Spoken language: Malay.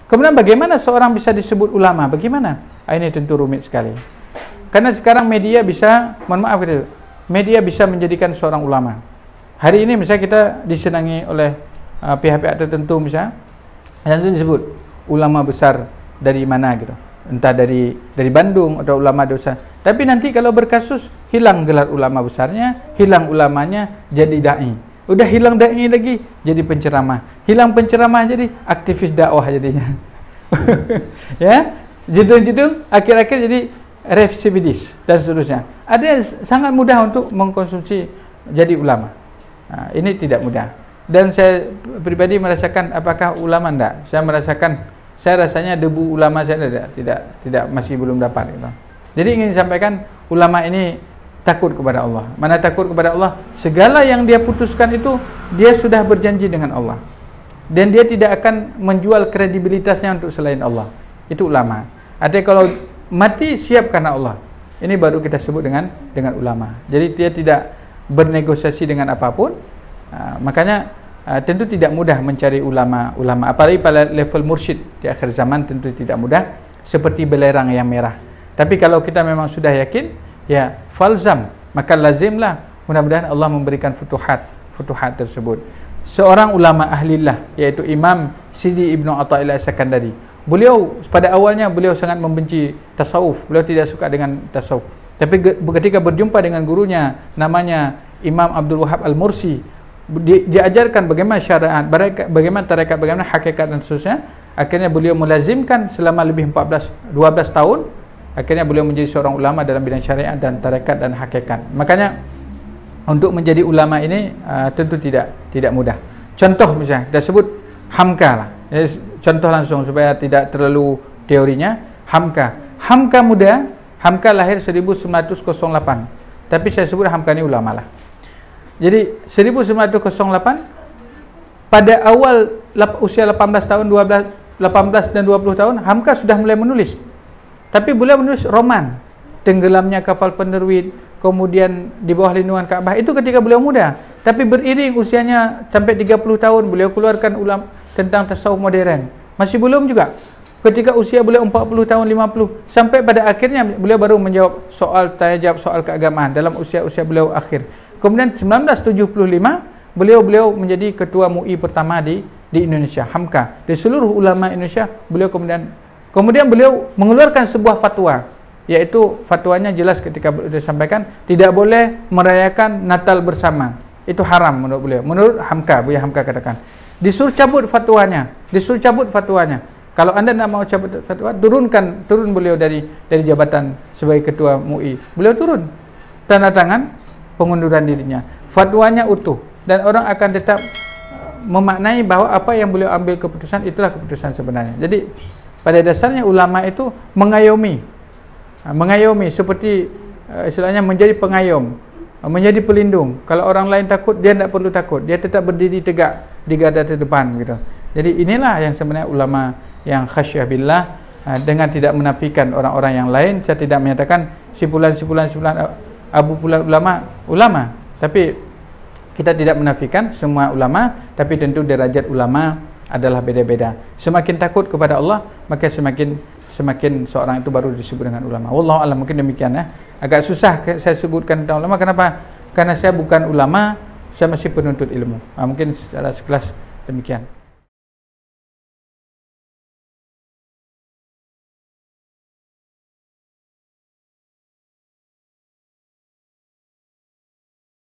Kemudian bagaimana seorang bisa disebut ulama? Bagaimana? Ini tentu rumit sekali. Karena sekarang media bisa, mohon maaf gitu, media bisa menjadikan seorang ulama. Hari ini misalnya kita disenangi oleh pihak-pihak tertentu misalnya, yang disebut ulama besar dari mana gitu. Entah dari Bandung atau ulama besar. Tapi nanti kalau berkasus, hilang gelar ulama besarnya, hilang ulamanya, jadi dai. Udah hilang dai lagi, jadi penceramah. Hilang penceramah, jadi aktivis dakwah jadinya. Ya, judul-judul akhir-akhir jadi residivis dan seterusnya. Ada yang sangat mudah untuk mengkonsumsi jadi ulama. Nah, ini tidak mudah. Dan saya pribadi merasakan, apakah ulama enggak? Saya rasanya debu ulama saya tidak masih belum dapat gitu. Jadi ingin sampaikan, ulama ini takut kepada Allah. Mana takut kepada Allah? Segala yang dia putuskan itu dia sudah berjanji dengan Allah. Dan dia tidak akan menjual kredibilitasnya untuk selain Allah. Itu ulama. Artinya kalau mati siap karena Allah. Ini baru kita sebut dengan ulama. Jadi dia tidak bernegosiasi dengan apapun. Makanya tentu tidak mudah mencari ulama, apalagi pada level mursyid di akhir zaman tentu tidak mudah, seperti belerang yang merah. Tapi kalau kita memang sudah yakin, ya falzam, maka lazimlah, mudah-mudahan Allah memberikan futuhat tersebut. Seorang ulama ahlillah, yaitu Imam Sidi Ibnu Athaillah As-Sakandari, beliau pada awalnya beliau sangat membenci tasawuf, beliau tidak suka dengan tasawuf. Tapi ketika berjumpa dengan gurunya namanya Imam Abdul Wahab Al-Mursi, diajarkan bagaimana syariat, bagaimana tarekat, bagaimana hakikat dan seterusnya. Akhirnya beliau melazimkan selama lebih 12 tahun. Akhirnya beliau menjadi seorang ulama dalam bidang syariat dan tarekat dan hakikat. Makanya untuk menjadi ulama ini tentu tidak mudah. Contoh misalnya kita sebut Hamka lah. Contoh langsung supaya tidak terlalu teorinya. Hamka muda, Hamka lahir 1908. Tapi saya sebut Hamka ini ulama lah. Jadi 1908, pada awal usia 18 tahun, 18 dan 20 tahun, Hamka sudah mulai menulis. Tapi beliau menulis roman, Tenggelamnya Kapal Penerbit, kemudian Di Bawah Lindungan Ka'bah, itu ketika beliau muda. Tapi beriring usianya sampai 30 tahun, beliau keluarkan ulam tentang tasawuf modern. Masih belum juga. Ketika usia beliau 40 tahun, 50, sampai pada akhirnya beliau baru menjawab tanya jawab soal keagamaan dalam usia beliau akhir. Kemudian 1975 beliau menjadi ketua MUI pertama di Indonesia, Hamka. Di seluruh ulama Indonesia beliau kemudian beliau mengeluarkan sebuah fatwa, yaitu fatwanya jelas ketika beliau sampaikan tidak boleh merayakan Natal bersama. Itu haram menurut beliau. Menurut Hamka, Buya Hamka katakan. Disuruh cabut fatwanya. Kalau anda nak mau cabut fatwa, turun beliau dari jabatan sebagai ketua MUI. Beliau turun, tanda tangan pengunduran dirinya. Fatwanya utuh dan orang akan tetap memaknai bahwa apa yang beliau ambil keputusan itulah keputusan sebenarnya. Jadi pada dasarnya ulama itu mengayomi seperti istilahnya menjadi pengayom, menjadi pelindung. Kalau orang lain takut, dia tidak perlu takut, dia tetap berdiri tegak di garda terdepan gitu. Jadi inilah yang sebenarnya ulama yang khasyah billah, dengan tidak menafikan orang-orang yang lain. Saya tidak menyatakan simpulan Abu Fulan ulama, tapi kita tidak menafikan semua ulama, tapi tentu derajat ulama adalah beda-beda. Semakin takut kepada Allah, maka semakin seorang itu baru disebut dengan ulama. Wallahu a'lam, mungkin demikian ya. Agak susah saya sebutkan tentang ulama. Kenapa? Karena saya bukan ulama, saya masih penuntut ilmu. Mungkin secara sekelas demikian.